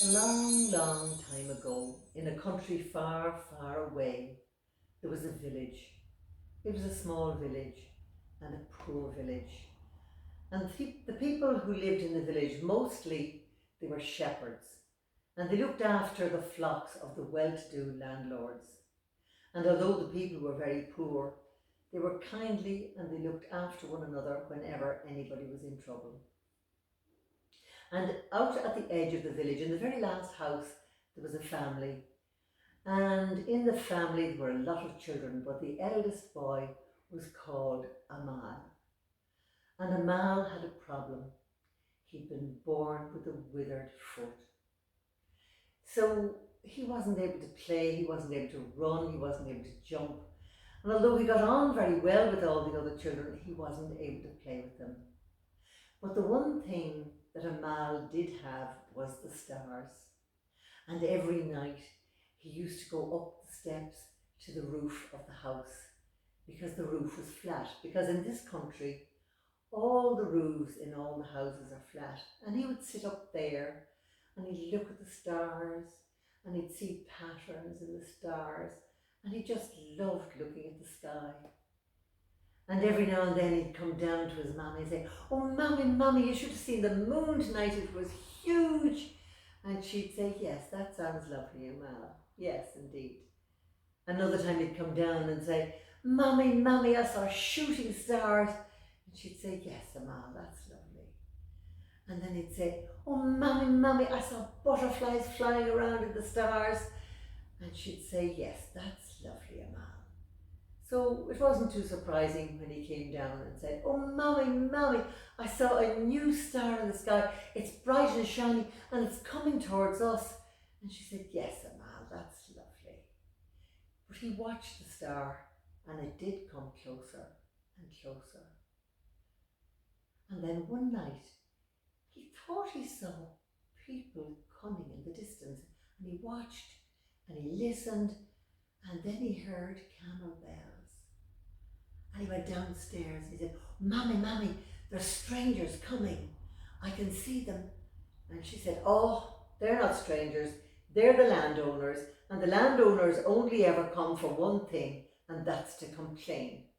Long, long time ago, in a country far, far away, there was a village. It was a small village and a poor village. And the people who lived in the village, mostly they were shepherds, and they looked after the flocks of the well-to-do landlords. And although the people were very poor, they were kindly and they looked after one another whenever anybody was in trouble. And out at the edge of the village, in the very last house, there was a family. And in the family there were a lot of children, but the eldest boy was called Amal. And Amal had a problem. He'd been born with a withered foot. So he wasn't able to play, he wasn't able to run, he wasn't able to jump. And although he got on very well with all the other children, he wasn't able to play with them. But the one thing that Amal did have was the stars. And every night he used to go up the steps to the roof of the house, because the roof was flat. Because in this country, all the roofs in all the houses are flat. And he would sit up there and he'd look at the stars and he'd see patterns in the stars, and he just loved looking at the sky. And every now and then he'd come down to his mammy and say, "Oh, mammy, you should have seen the moon tonight, it was huge." And she'd say, "Yes, that sounds lovely, Amal. Yes, indeed." Another time he'd come down and say, Mammy, I saw shooting stars." And she'd say, "Yes, Amal, that's lovely." And then he'd say, "Oh, mammy, I saw butterflies flying around in the stars." And she'd say, "Yes, that's lovely, Amal." So it wasn't too surprising when he came down and said, "Oh, mammy, I saw a new star in the sky. It's bright and shiny and it's coming towards us." And she said, "Yes, Amal, that's lovely." But he watched the star and it did come closer and closer. And then one night he thought he saw people coming in the distance, and he watched and he listened, and then he heard camel bells. And he went downstairs and he said, Mammy, there's strangers coming. I can see them." And she said, "Oh, they're not strangers. They're the landowners, and the landowners only ever come for one thing, and that's to complain."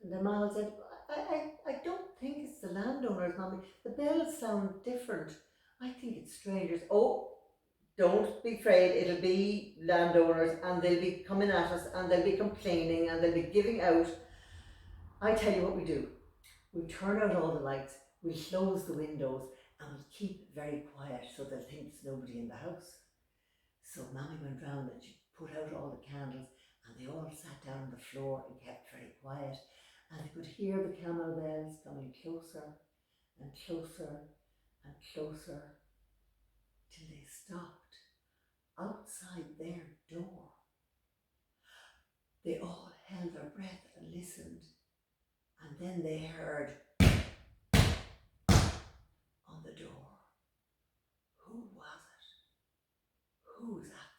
And Amal said, I don't think it's the landowners, Mommy. The bells sound different. I think it's strangers." "Oh, don't be afraid, it'll be landowners, and they'll be coming at us, and they'll be complaining, and they'll be giving out. I tell you what we do. We turn out all the lights, we close the windows, and we keep very quiet so they'll think there's nobody in the house." So Mammy went round and she put out all the candles, and they all sat down on the floor and kept very quiet, and they could hear the camel bells coming closer and closer and closer, till they stopped outside their door. They all held their breath and listened, and then they heard on the door. Who was it? Who's at